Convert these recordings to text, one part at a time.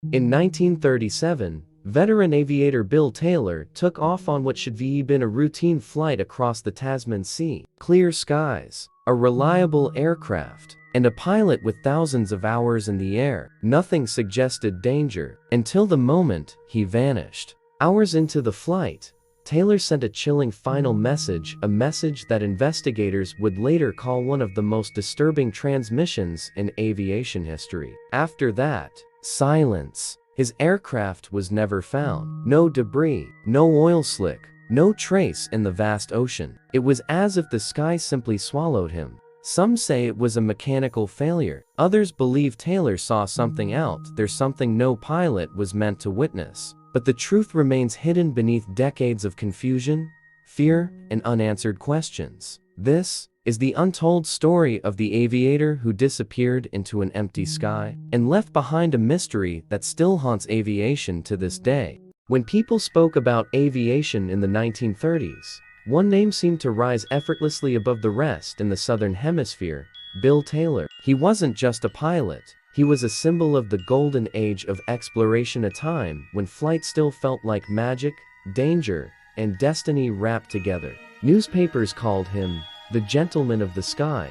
In 1937, veteran aviator Bill Taylor took off on what should have been a routine flight across the Tasman Sea. Clear skies, a reliable aircraft, and a pilot with thousands of hours in the air. Nothing suggested danger, until the moment he vanished. Hours into the flight, Taylor sent a chilling final message, a message that investigators would later call one of the most disturbing transmissions in aviation history. After that, silence. His aircraft was never found. No debris, no oil slick, no trace in the vast ocean. It was as if the sky simply swallowed him. Some say it was a mechanical failure. Others believe Taylor saw something out there, something no pilot was meant to witness. But the truth remains hidden beneath decades of confusion, fear, and unanswered questions. This is the untold story of the aviator who disappeared into an empty sky and left behind a mystery that still haunts aviation to this day. When people spoke about aviation in the 1930s, one name seemed to rise effortlessly above the rest in the Southern Hemisphere: Bill Taylor. He wasn't just a pilot. He was a symbol of the golden age of exploration, a time when flight still felt like magic, danger, and destiny wrapped together. Newspapers called him the gentleman of the sky,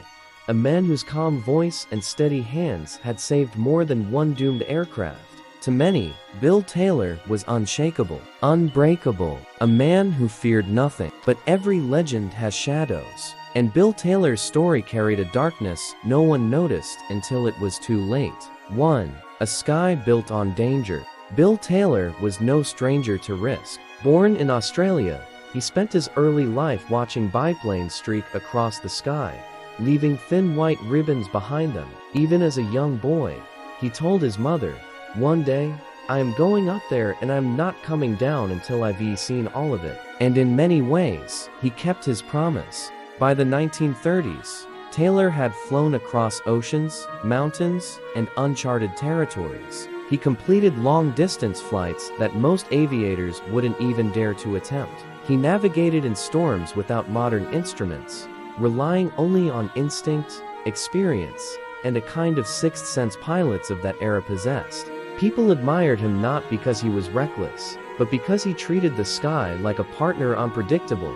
a man whose calm voice and steady hands had saved more than one doomed aircraft. To many, Bill Taylor was unshakable, unbreakable, a man who feared nothing. But every legend has shadows, and Bill Taylor's story carried a darkness no one noticed until it was too late. 1. A sky built on danger. Bill Taylor was no stranger to risk. Born in Australia, he spent his early life watching biplanes streak across the sky, leaving thin white ribbons behind them. Even as a young boy, he told his mother, "One day, I am going up there and I'm not coming down until I've seen all of it." And in many ways, he kept his promise. By the 1930s, Taylor had flown across oceans, mountains, and uncharted territories. He completed long-distance flights that most aviators wouldn't even dare to attempt. He navigated in storms without modern instruments, relying only on instinct, experience, and a kind of sixth sense pilots of that era possessed. People admired him not because he was reckless, but because he treated the sky like a partner, unpredictable,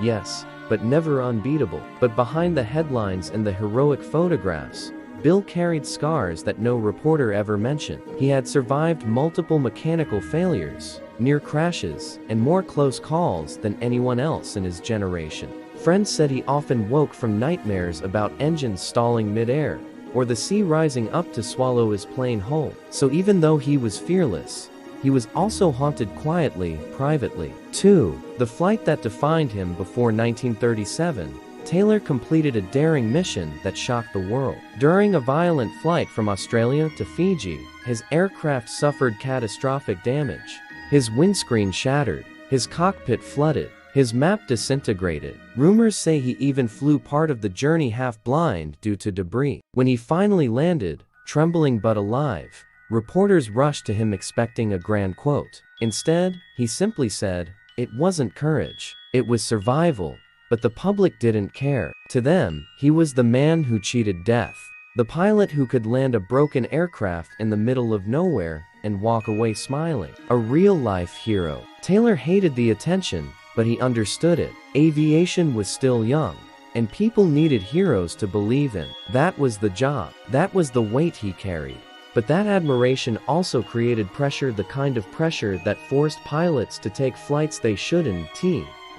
yes, but never unbeatable. But behind the headlines and the heroic photographs, Bill carried scars that no reporter ever mentioned. He had survived multiple mechanical failures, near crashes, and more close calls than anyone else in his generation. Friends said he often woke from nightmares about engines stalling mid-air, or the sea rising up to swallow his plane whole. So even though he was fearless, he was also haunted quietly, privately. 2. The flight that defined him. Before 1937, Taylor completed a daring mission that shocked the world. During a violent flight from Australia to Fiji, his aircraft suffered catastrophic damage. His windscreen shattered, his cockpit flooded, his map disintegrated. Rumors say he even flew part of the journey half-blind due to debris. When he finally landed, trembling but alive, reporters rushed to him expecting a grand quote. Instead, he simply said, "It wasn't courage, it was survival." But the public didn't care. To them, he was the man who cheated death. The pilot who could land a broken aircraft in the middle of nowhere and walk away smiling. A real-life hero. Taylor hated the attention, but he understood it. Aviation was still young, and people needed heroes to believe in. That was the job. That was the weight he carried. But that admiration also created pressure, the kind of pressure that forced pilots to take flights they shouldn't,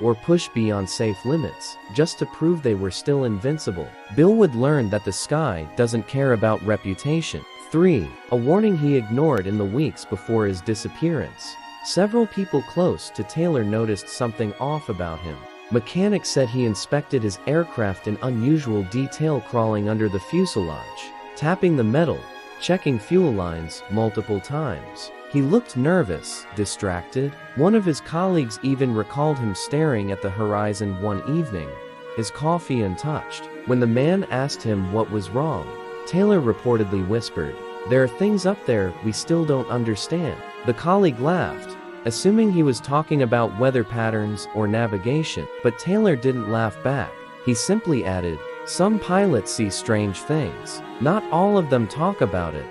or push beyond safe limits, just to prove they were still invincible. Bill would learn that the sky doesn't care about reputation. 3. A warning he ignored. In the weeks before his disappearance, several people close to Taylor noticed something off about him. Mechanics said he inspected his aircraft in unusual detail, crawling under the fuselage, tapping the metal, checking fuel lines multiple times. He looked nervous, distracted. One of his colleagues even recalled him staring at the horizon one evening, his coffee untouched. When the man asked him what was wrong, Taylor reportedly whispered, "There are things up there we still don't understand." The colleague laughed, assuming he was talking about weather patterns or navigation. But Taylor didn't laugh back. He simply added, "Some pilots see strange things. Not all of them talk about it,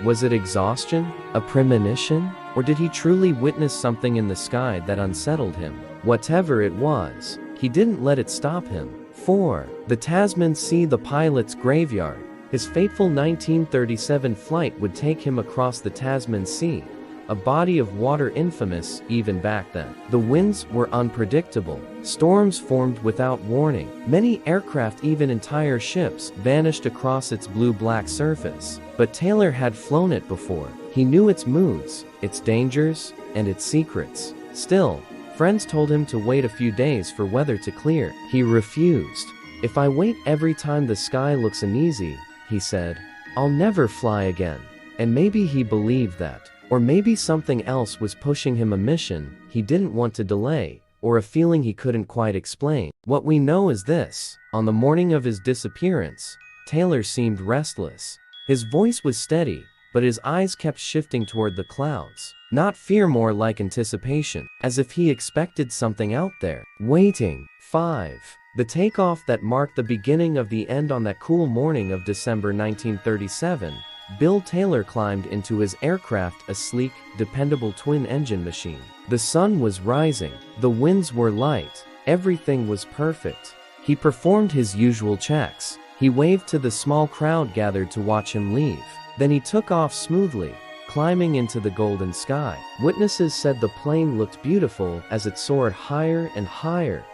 Was it exhaustion? A premonition? Or did he truly witness something in the sky that unsettled him? Whatever it was, he didn't let it stop him. 4. The Tasman Sea, the pilot's graveyard. His fateful 1937 flight would take him across the Tasman Sea, a body of water infamous even back then. The winds were unpredictable. Storms formed without warning. Many aircraft, even entire ships, vanished across its blue-black surface. But Taylor had flown it before. He knew its moods, its dangers, and its secrets. Still, friends told him to wait a few days for weather to clear. He refused. "If I wait every time the sky looks uneasy," he said, "I'll never fly again." And maybe he believed that. Or maybe something else was pushing him, a mission he didn't want to delay, or a feeling he couldn't quite explain. What we know is this: on the morning of his disappearance, Taylor seemed restless. His voice was steady, but his eyes kept shifting toward the clouds. Not fear, more like anticipation, as if he expected something out there, waiting. 5. The takeoff that marked the beginning of the end. On that cool morning of December 1937, Bill Taylor climbed into his aircraft, a sleek, dependable twin-engine machine. The sun was rising, the winds were light, everything was perfect. He performed his usual checks. He waved to the small crowd gathered to watch him leave. Then he took off smoothly, climbing into the golden sky. Witnesses said the plane looked beautiful as it soared higher and higher,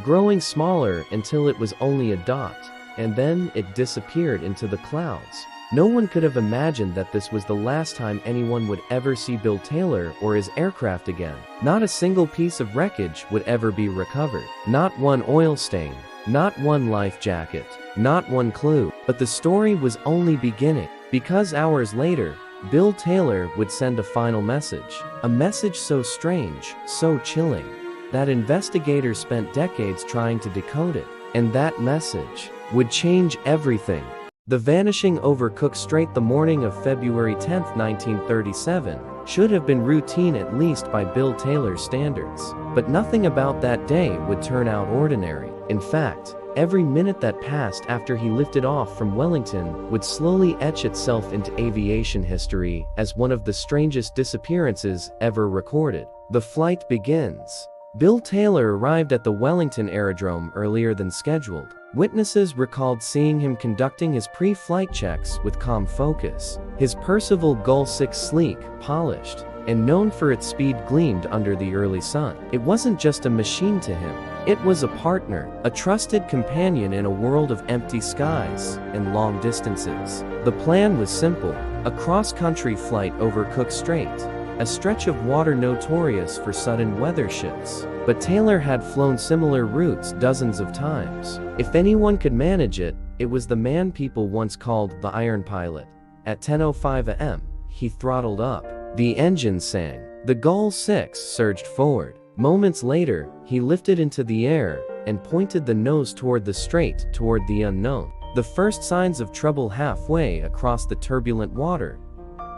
growing smaller until it was only a dot, and then it disappeared into the clouds. No one could have imagined that this was the last time anyone would ever see Bill Taylor or his aircraft again. Not a single piece of wreckage would ever be recovered. Not one oil stain. Not one life jacket. Not one clue. But the story was only beginning. Because hours later, Bill Taylor would send a final message. A message so strange, so chilling, that investigators spent decades trying to decode it. And that message would change everything. The vanishing over Cook Strait. The morning of February 10, 1937, should have been routine, at least by Bill Taylor's standards. But nothing about that day would turn out ordinary. In fact, every minute that passed after he lifted off from Wellington would slowly etch itself into aviation history as one of the strangest disappearances ever recorded. The flight begins. Bill Taylor arrived at the Wellington aerodrome earlier than scheduled. Witnesses recalled seeing him conducting his pre-flight checks with calm focus. His Percival Gull 6, sleek, polished, and known for its speed, gleamed under the early sun. It wasn't just a machine to him. It was a partner, a trusted companion in a world of empty skies and long distances. The plan was simple: a cross-country flight over Cook Strait, a stretch of water notorious for sudden weather shifts. But Taylor had flown similar routes dozens of times. If anyone could manage it, it was the man people once called the Iron Pilot. At 10:05 a.m., he throttled up. The engine sang. The Gull 6 surged forward. Moments later, he lifted into the air and pointed the nose toward the strait, toward the unknown. The first signs of trouble halfway across the turbulent water.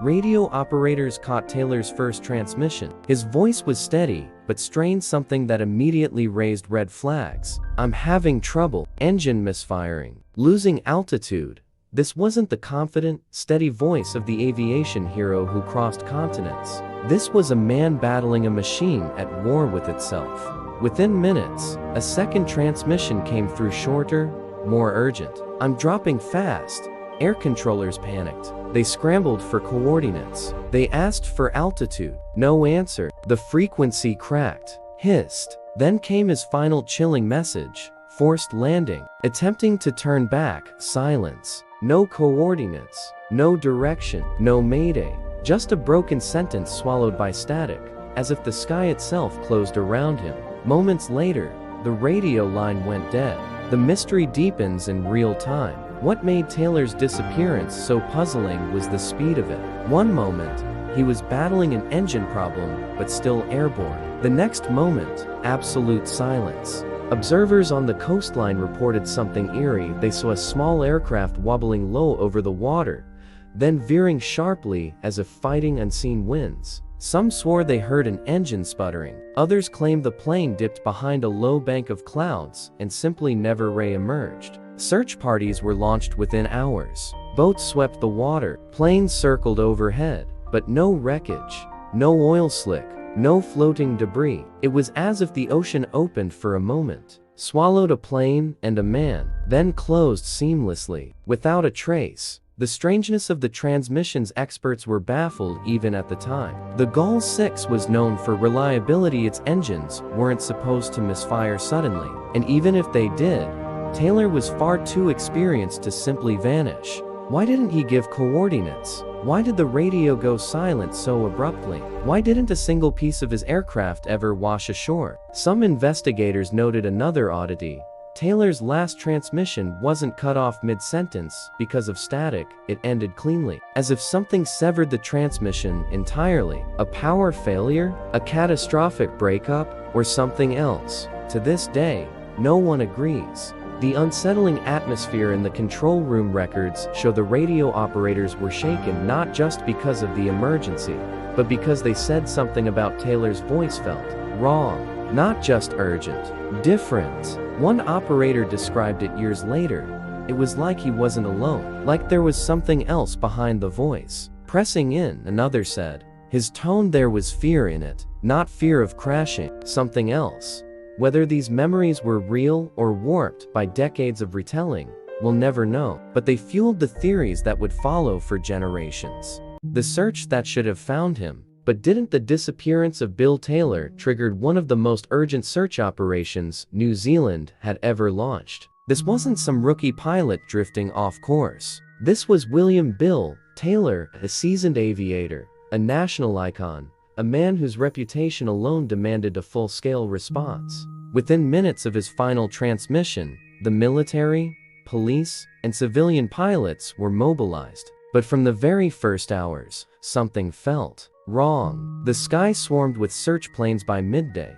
Radio operators caught Taylor's first transmission. His voice was steady, but strained, something that immediately raised red flags. "I'm having trouble. Engine misfiring. Losing altitude." This wasn't the confident, steady voice of the aviation hero who crossed continents. This was a man battling a machine at war with itself. Within minutes, a second transmission came through, shorter, more urgent. "I'm dropping fast." Air controllers panicked. They scrambled for coordinates. They asked for altitude. No answer. The frequency cracked, hissed. Then came his final chilling message: forced landing. Attempting to turn back, silence. No coordinates, no direction, no mayday. Just a broken sentence swallowed by static, as if the sky itself closed around him. Moments later, the radio line went dead. The mystery deepens in real time. What made Taylor's disappearance so puzzling was the speed of it. One moment, he was battling an engine problem, but still airborne. The next moment, absolute silence. Observers on the coastline reported something eerie. They saw a small aircraft wobbling low over the water, then veering sharply as if fighting unseen winds. Some swore they heard an engine sputtering. Others claimed the plane dipped behind a low bank of clouds and simply never re-emerged. Search parties were launched within hours. Boats swept the water, planes circled overhead, but no wreckage, no oil slick, no floating debris. It was as if the ocean opened for a moment, swallowed a plane and a man, then closed seamlessly, without a trace. The strangeness of the transmissions, experts were baffled even at the time. The Gull 6 was known for reliability. Its engines weren't supposed to misfire suddenly, and even if they did, Taylor was far too experienced to simply vanish. Why didn't he give coordinates? Why did the radio go silent so abruptly? Why didn't a single piece of his aircraft ever wash ashore? Some investigators noted another oddity. Taylor's last transmission wasn't cut off mid-sentence because of static, it ended cleanly, as if something severed the transmission entirely. A power failure? A catastrophic breakup? Or something else? To this day, no one agrees. The unsettling atmosphere in the control room records show the radio operators were shaken not just because of the emergency, but because they said something about Taylor's voice felt wrong, not just urgent, different. One operator described it years later. It was like he wasn't alone, like there was something else behind the voice, pressing in. Another said, his tone, there was fear in it, not fear of crashing, something else. Whether these memories were real or warped by decades of retelling, we'll never know, but they fueled the theories that would follow for generations. The search that should have found him, but didn't. The disappearance of Bill Taylor triggered one of the most urgent search operations New Zealand had ever launched. This wasn't some rookie pilot drifting off course. This was William Bill Taylor, a seasoned aviator, a national icon, a man whose reputation alone demanded a full-scale response. Within minutes of his final transmission, the military, police, and civilian pilots were mobilized. But from the very first hours, something felt wrong. The sky swarmed with search planes by midday.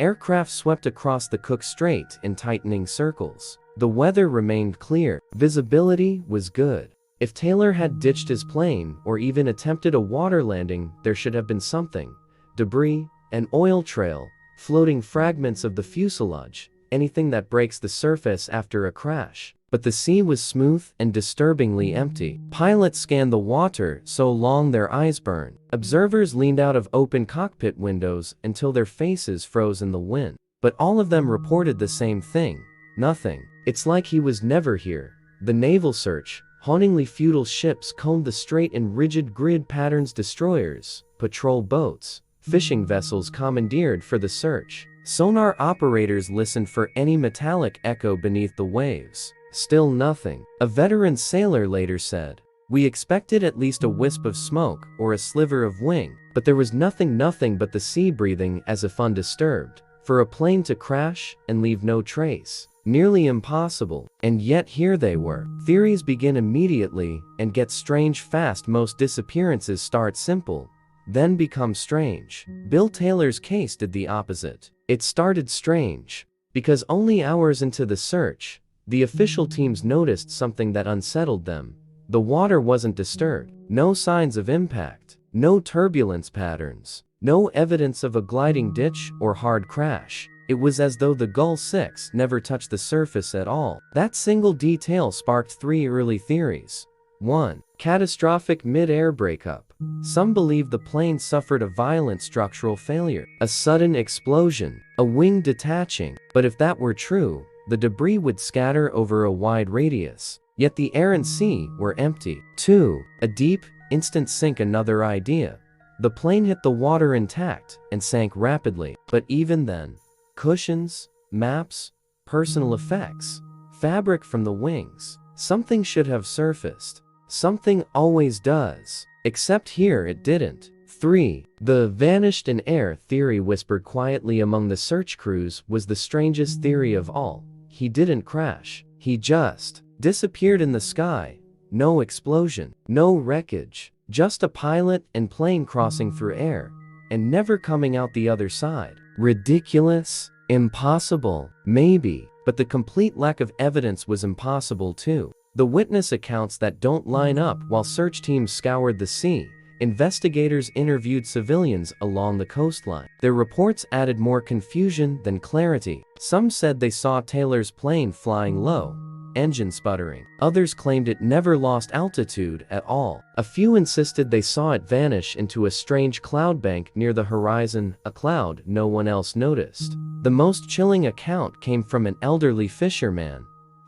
Aircraft swept across the Cook Strait in tightening circles. The weather remained clear. Visibility was good. If Taylor had ditched his plane or even attempted a water landing, there should have been something. Debris, an oil trail, floating fragments of the fuselage, anything that breaks the surface after a crash. But the sea was smooth and disturbingly empty. Pilots scanned the water so long their eyes burned. Observers leaned out of open cockpit windows until their faces froze in the wind. But all of them reported the same thing: nothing. It's like he was never here. The naval search, hauntingly futile. Ships combed the strait in rigid grid patterns. Destroyers, patrol boats, fishing vessels commandeered for the search. Sonar operators listened for any metallic echo beneath the waves. Still nothing. A veteran sailor later said, "We expected at least a wisp of smoke or a sliver of wing, but there was nothing but the sea breathing as if undisturbed. For a plane to crash and leave no trace, nearly impossible." And yet here they were. Theories begin immediately and get strange fast. Most disappearances start simple, then become strange. Bill Taylor's case did the opposite. It started strange because only hours into the search, the official teams noticed something that unsettled them. The water wasn't disturbed. No signs of impact. No turbulence patterns. No evidence of a gliding ditch or hard crash. It was as though the Gull 6 never touched the surface at all. That single detail sparked three early theories. 1. Catastrophic mid-air breakup. Some believe the plane suffered a violent structural failure, a sudden explosion, a wing detaching. But if that were true, the debris would scatter over a wide radius. Yet the air and sea were empty. 2. A deep, instant sink. Another idea. The plane hit the water intact and sank rapidly. But even then, cushions, maps, personal effects, fabric from the wings, something should have surfaced. Something always does. Except here it didn't. 3. The vanished in air theory, whispered quietly among the search crews, was the strangest theory of all. He didn't crash. He just disappeared in the sky. No explosion. No wreckage. Just a pilot and plane crossing through air and never coming out the other side. Ridiculous? Impossible? Maybe. But the complete lack of evidence was impossible too. The witness accounts that don't line up. While search teams scoured the sea, investigators interviewed civilians along the coastline. Their reports added more confusion than clarity. Some said they saw Taylor's plane flying low, engine sputtering. Others claimed it never lost altitude at all. A few insisted they saw it vanish into a strange cloud bank near the horizon, a cloud no one else noticed. The most chilling account came from an elderly fisherman.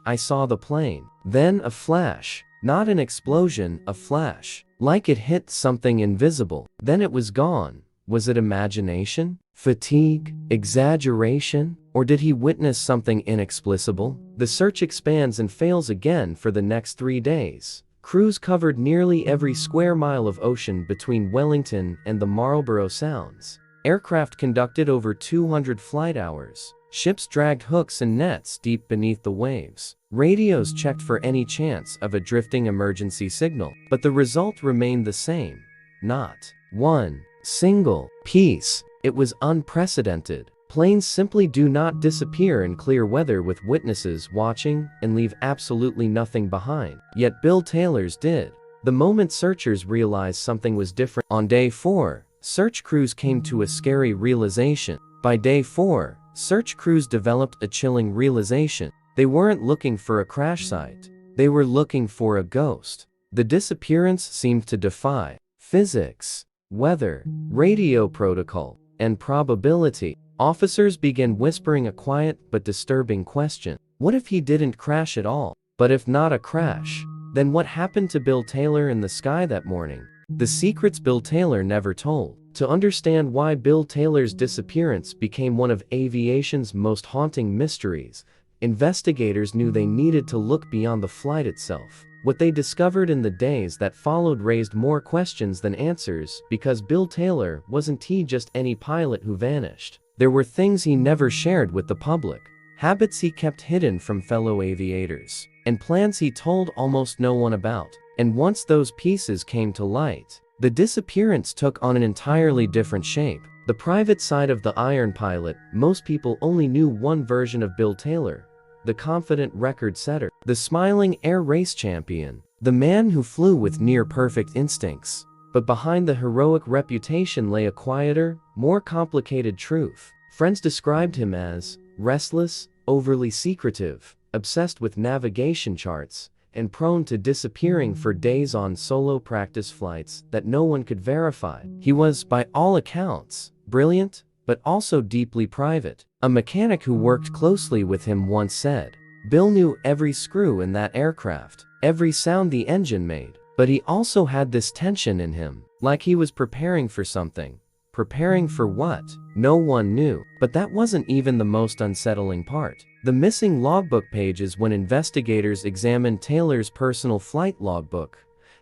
"I saw the plane. Then a flash. Not an explosion, a flash. Like it hit something invisible. Then it was gone." Was it imagination? Fatigue? Exaggeration? Or did he witness something inexplicable? The search expands and fails again for the next 3 days. Crews covered nearly every square mile of ocean between Wellington and the Marlborough Sounds. Aircraft conducted over 200 flight hours. Ships dragged hooks and nets deep beneath the waves. Radios checked for any chance of a drifting emergency signal. But the result remained the same. Not one single piece. It was unprecedented. Planes simply do not disappear in clear weather with witnesses watching and leave absolutely nothing behind. Yet Bill Taylor's did. The moment searchers realized something was different. On day 4, search crews came to a scary realization. By day 4, search crews developed a chilling realization. They weren't looking for a crash site. They were looking for a ghost. The disappearance seemed to defy physics, weather, radio protocol, and probability. Officers began whispering a quiet but disturbing question. What if he didn't crash at all? But if not a crash, then what happened to Bill Taylor in the sky that morning? The secrets Bill Taylor never told. To understand why Bill Taylor's disappearance became one of aviation's most haunting mysteries, investigators knew they needed to look beyond the flight itself. What they discovered in the days that followed raised more questions than answers, because Bill Taylor wasn't just any pilot who vanished. There were things he never shared with the public, habits he kept hidden from fellow aviators, and plans he told almost no one about. And once those pieces came to light, the disappearance took on an entirely different shape. The private side of the Iron Pilot. Most people only knew one version of Bill Taylor: the confident record setter, the smiling air race champion, the man who flew with near-perfect instincts. But behind the heroic reputation lay a quieter, more complicated truth. Friends described him as restless, overly secretive, obsessed with navigation charts, and prone to disappearing for days on solo practice flights that no one could verify. He was, by all accounts, brilliant, but also deeply private. A mechanic who worked closely with him once said, "Bill knew every screw in that aircraft, every sound the engine made. But he also had this tension in him, like he was preparing for something." Preparing for what? No one knew. But that wasn't even the most unsettling part. The missing logbook pages. When investigators examined Taylor's personal flight logbook,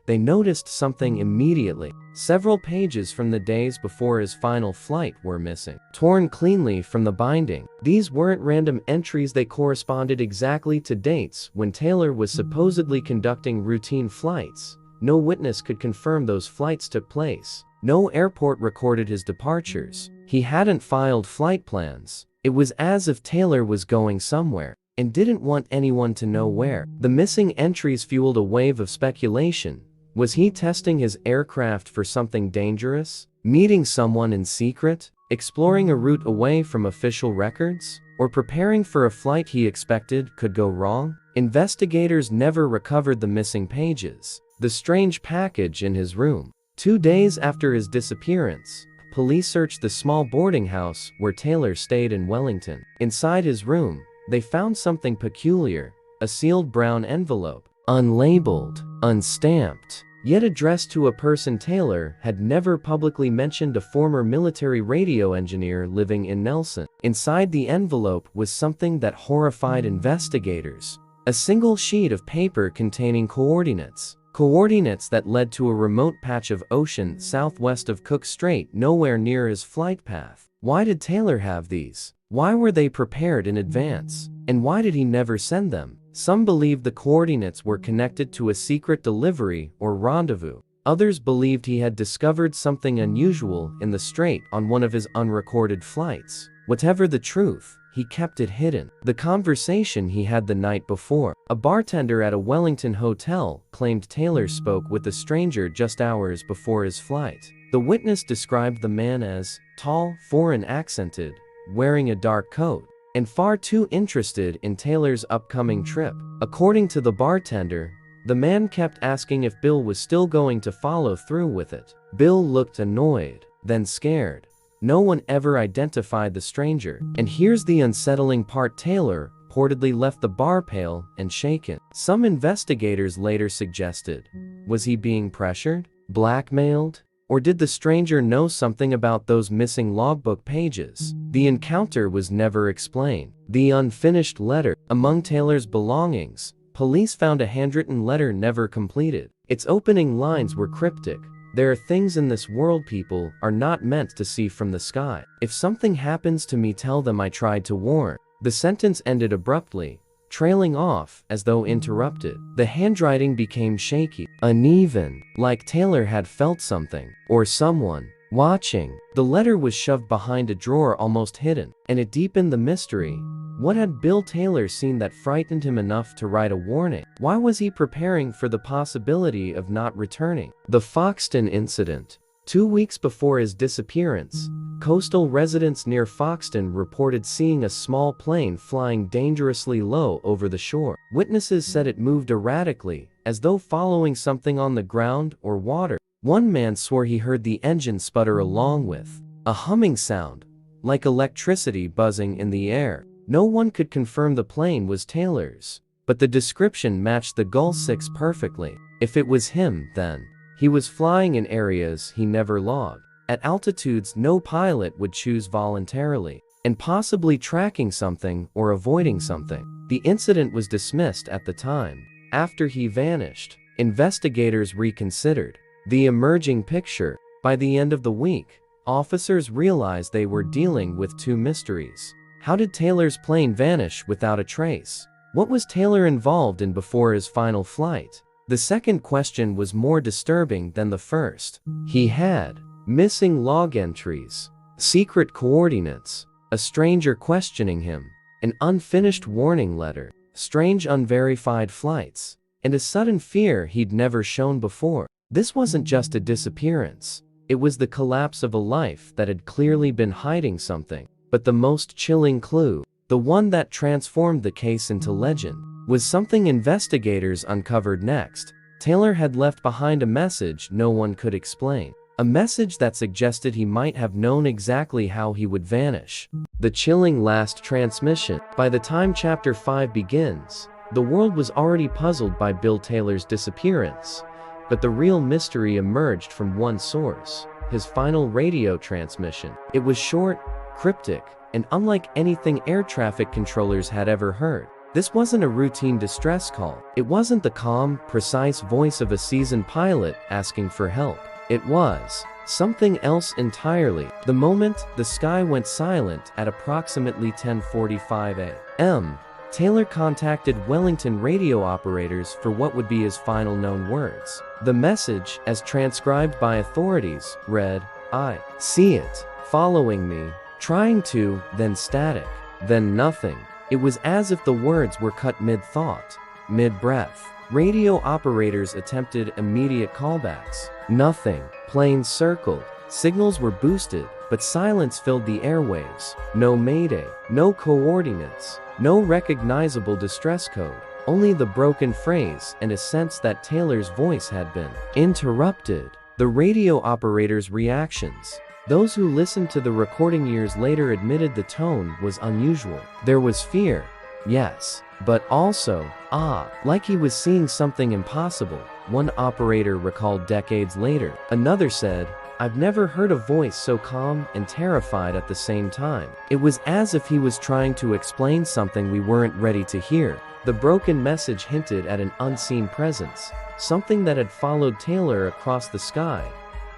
they noticed something immediately. Several pages from the days before his final flight were missing, torn cleanly from the binding. These weren't random entries, they corresponded exactly to dates when Taylor was supposedly conducting routine flights. No witness could confirm those flights took place. No airport recorded his departures. He hadn't filed flight plans. It was as if Taylor was going somewhere and didn't want anyone to know where. The missing entries fueled a wave of speculation. Was he testing his aircraft for something dangerous? Meeting someone in secret? Exploring a route away from official records? Or preparing for a flight he expected could go wrong? Investigators never recovered the missing pages. The strange package in his room. 2 days after his disappearance, police searched the small boarding house where Taylor stayed in Wellington. Inside his room, they found something peculiar: a sealed brown envelope, unlabeled, unstamped, yet addressed to a person Taylor had never publicly mentioned, a former military radio engineer living in Nelson. Inside the envelope was something that horrified investigators: a single sheet of paper containing coordinates. Coordinates that led to a remote patch of ocean southwest of Cook Strait, nowhere near his flight path. Why did Taylor have these? Why were they prepared in advance? And why did he never send them? Some believed the coordinates were connected to a secret delivery or rendezvous. Others believed he had discovered something unusual in the strait on one of his unrecorded flights. Whatever the truth, he kept it hidden. The conversation he had the night before. A bartender at a Wellington hotel claimed Taylor spoke with a stranger just hours before his flight. The witness described the man as tall, foreign accented, wearing a dark coat. and far too interested in Taylor's upcoming trip. According to the bartender, the man kept asking if Bill was still going to follow through with it. Bill looked annoyed, then scared. No one ever identified the stranger. And here's the unsettling part: Taylor reportedly left the bar pale and shaken. Some investigators later suggested, was he being pressured, blackmailed, or did the stranger know something about those missing logbook pages? The encounter was never explained. The unfinished letter. Among Taylor's belongings, police found a handwritten letter never completed. Its opening lines were cryptic. There are things in this world people are not meant to see from the sky. If something happens to me, tell them I tried to warn. The sentence ended abruptly, trailing off as though interrupted. The handwriting became shaky, uneven, like Taylor had felt something, or someone, watching. The letter was shoved behind a drawer, almost hidden, and it deepened the mystery. What had Bill Taylor seen that frightened him enough to write a warning? Why was he preparing for the possibility of not returning? The Foxton incident. 2 weeks before his disappearance, coastal residents near Foxton reported seeing a small plane flying dangerously low over the shore. Witnesses said it moved erratically, as though following something on the ground or water. One man swore he heard the engine sputter along with a humming sound, like electricity buzzing in the air. No one could confirm the plane was Taylor's, but the description matched the Gull 6 perfectly. If it was him, then he was flying in areas he never logged, at altitudes no pilot would choose voluntarily, and possibly tracking something or avoiding something. The incident was dismissed at the time. After he vanished, investigators reconsidered the emerging picture. By the end of the week, officers realized they were dealing with two mysteries. How did Taylor's plane vanish without a trace? What was Taylor involved in before his final flight? The second question was more disturbing than the first. He had missing log entries, secret coordinates, a stranger questioning him, an unfinished warning letter, strange unverified flights, and a sudden fear he'd never shown before. This wasn't just a disappearance. It was the collapse of a life that had clearly been hiding something. But the most chilling clue, the one that transformed the case into legend, was something investigators uncovered next. Taylor had left behind a message no one could explain. A message that suggested he might have known exactly how he would vanish. The chilling last transmission. By the time Chapter 5 begins, the world was already puzzled by Bill Taylor's disappearance. But the real mystery emerged from one source: his final radio transmission. It was short, cryptic, and unlike anything air traffic controllers had ever heard. This wasn't a routine distress call. It wasn't the calm, precise voice of a seasoned pilot asking for help. It was something else entirely. The moment the sky went silent at approximately 10:45 a.m., Taylor contacted Wellington radio operators for what would be his final known words. The message, as transcribed by authorities, read, "I see it, following me, trying to," then static, then nothing. It was as if the words were cut mid-thought, mid-breath. Radio operators attempted immediate callbacks. Nothing. Planes circled. Signals were boosted, but silence filled the airwaves. No mayday, no coordinates, no recognizable distress code. Only the broken phrase and a sense that Taylor's voice had been interrupted. The radio operators' reactions. Those who listened to the recording years later admitted the tone was unusual. There was fear, yes, but also awe, like he was seeing something impossible. One operator recalled decades later. Another said, "I've never heard a voice so calm and terrified at the same time. It was as if he was trying to explain something we weren't ready to hear." The broken message hinted at an unseen presence, something that had followed Taylor across the sky,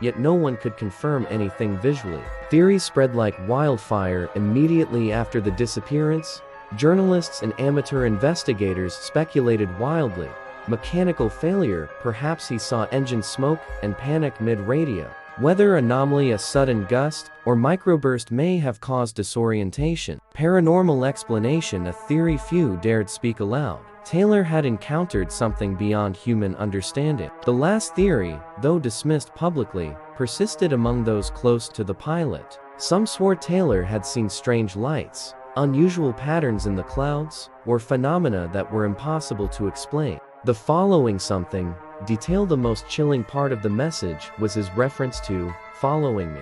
yet no one could confirm anything visually. Theories spread like wildfire immediately after the disappearance. Journalists and amateur investigators speculated wildly. Mechanical failure, perhaps he saw engine smoke and panicked mid-radio. Weather anomaly, a sudden gust, or microburst may have caused disorientation. Paranormal explanation, a theory few dared speak aloud. Taylor had encountered something beyond human understanding. The last theory, though dismissed publicly, persisted among those close to the pilot. Some swore Taylor had seen strange lights, unusual patterns in the clouds, or phenomena that were impossible to explain. The following something detail the most chilling part of the message was his reference to following me.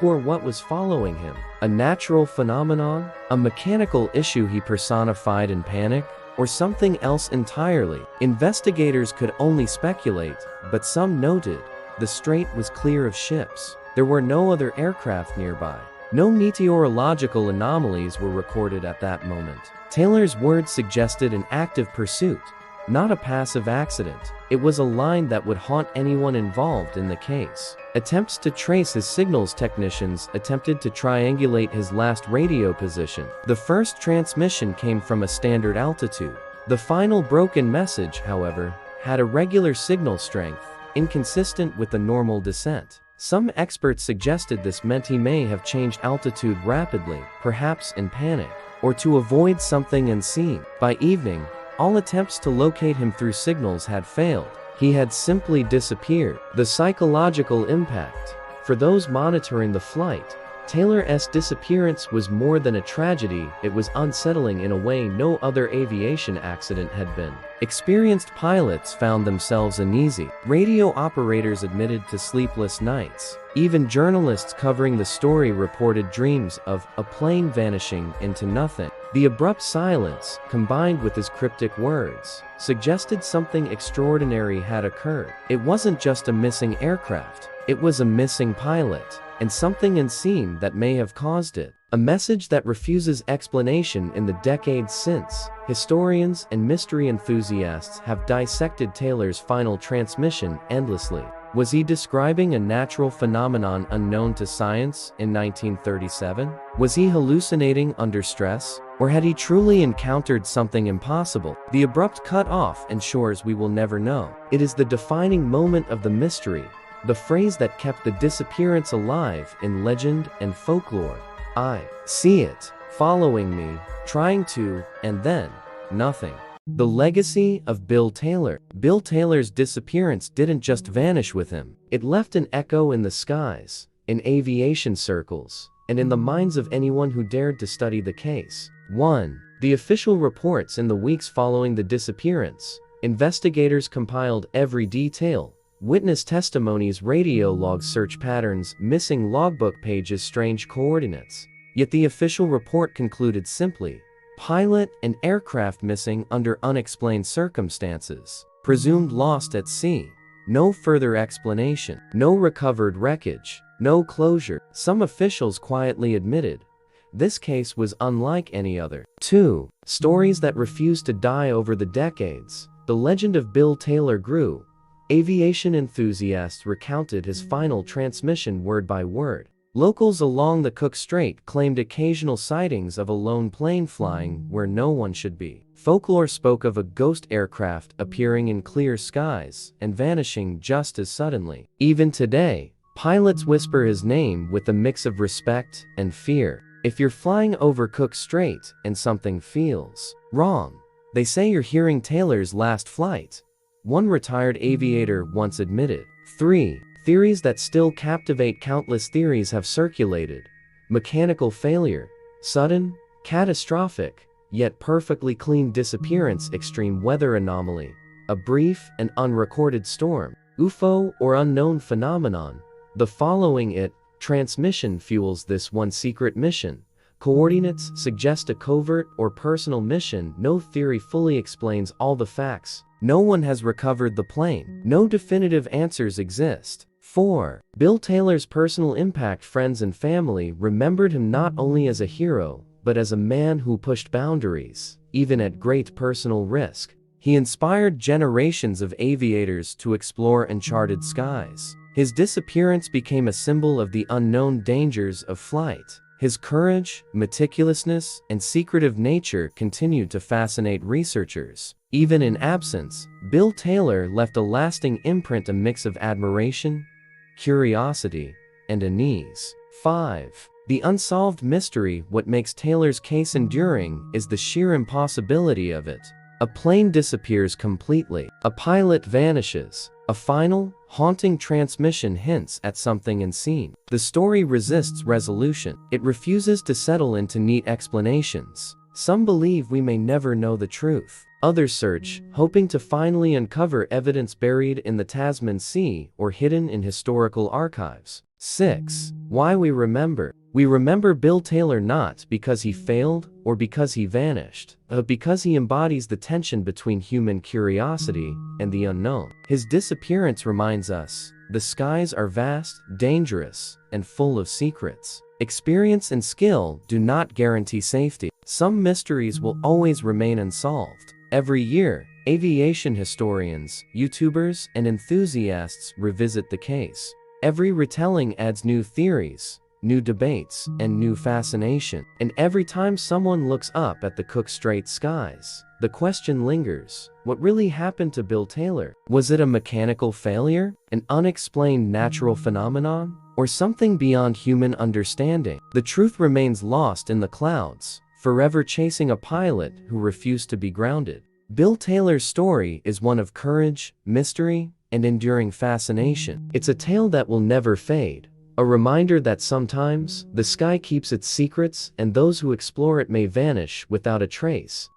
Or what was following him? A natural phenomenon? A mechanical issue he personified in panic? Or something else entirely? Investigators could only speculate, but some noted the strait was clear of ships. There were no other aircraft nearby. No meteorological anomalies were recorded at that moment. Taylor's words suggested an active pursuit, not a passive accident. It was a line that would haunt anyone involved in the case. Attempts to trace his signals technicians attempted to triangulate his last radio position. The first transmission came from a standard altitude. The final broken message, however, had a regular signal strength, inconsistent with the normal descent. Some experts suggested this meant he may have changed altitude rapidly, perhaps in panic, or to avoid something unseen. By evening, all attempts to locate him through signals had failed. He had simply disappeared. The psychological impact. For those monitoring the flight, Taylor's disappearance was more than a tragedy, it was unsettling in a way no other aviation accident had been. Experienced pilots found themselves uneasy. Radio operators admitted to sleepless nights. Even journalists covering the story reported dreams of a plane vanishing into nothing. The abrupt silence, combined with his cryptic words, suggested something extraordinary had occurred. It wasn't just a missing aircraft, it was a missing pilot, and something unseen that may have caused it. A message that refuses explanation. In the decades since, historians and mystery enthusiasts have dissected Taylor's final transmission endlessly. Was he describing a natural phenomenon unknown to science in 1937? Was he hallucinating under stress? Or had he truly encountered something impossible? The abrupt cut-off ensures we will never know. It is the defining moment of the mystery, the phrase that kept the disappearance alive in legend and folklore. I see it, following me, trying to, and then, nothing. The legacy of Bill Taylor. Bill Taylor's disappearance didn't just vanish with him. It left an echo in the skies, in aviation circles, and in the minds of anyone who dared to study the case. 1. The official reports. In the weeks following the disappearance, investigators compiled every detail. Witness testimonies, radio logs, search patterns, missing logbook pages, strange coordinates. Yet the official report concluded simply: pilot and aircraft missing under unexplained circumstances. Presumed lost at sea. No further explanation. No recovered wreckage. No closure. Some officials quietly admitted this case was unlike any other. 2. Stories that refused to die. Over the decades, the legend of Bill Taylor grew. Aviation enthusiasts recounted his final transmission word by word. Locals along the Cook Strait claimed occasional sightings of a lone plane flying where no one should be. Folklore spoke of a ghost aircraft appearing in clear skies and vanishing just as suddenly. Even today, pilots whisper his name with a mix of respect and fear. If you're flying over Cook Strait and something feels wrong, they say you're hearing Taylor's last flight, one retired aviator once admitted. 3. Theories that still captivate. Countless theories have circulated. Mechanical failure, sudden, catastrophic, yet perfectly clean disappearance, extreme weather anomaly, a brief and unrecorded storm, UFO or unknown phenomenon. The following transmission fuels this one secret mission. Coordinates suggest a covert or personal mission. No theory fully explains all the facts. No one has recovered the plane. No definitive answers exist. 4. Bill Taylor's personal impact. Friends and family remembered him not only as a hero, but as a man who pushed boundaries, even at great personal risk. He inspired generations of aviators to explore uncharted skies. His disappearance became a symbol of the unknown dangers of flight. His courage, meticulousness, and secretive nature continued to fascinate researchers. Even in absence, Bill Taylor left a lasting imprint, a mix of admiration, curiosity, and unease. 5. The unsolved mystery. What makes Taylor's case enduring is the sheer impossibility of it. A plane disappears completely. A pilot vanishes. A final, haunting transmission hints at something unseen. The story resists resolution. It refuses to settle into neat explanations. Some believe we may never know the truth. Others search, hoping to finally uncover evidence buried in the Tasman Sea or hidden in historical archives. 6. Why we remember. We remember Bill Taylor not because he failed or because he vanished, but because he embodies the tension between human curiosity and the unknown. His disappearance reminds us, the skies are vast, dangerous, and full of secrets. Experience and skill do not guarantee safety. Some mysteries will always remain unsolved. Every year, aviation historians, YouTubers, and enthusiasts revisit the case. Every retelling adds new theories, new debates, and new fascination. And every time someone looks up at the Cook Strait skies, the question lingers, what really happened to Bill Taylor? Was it a mechanical failure, an unexplained natural phenomenon, or something beyond human understanding? The truth remains lost in the clouds, forever chasing a pilot who refused to be grounded. Bill Taylor's story is one of courage, mystery, and enduring fascination. It's a tale that will never fade, a reminder that sometimes the sky keeps its secrets and those who explore it may vanish without a trace.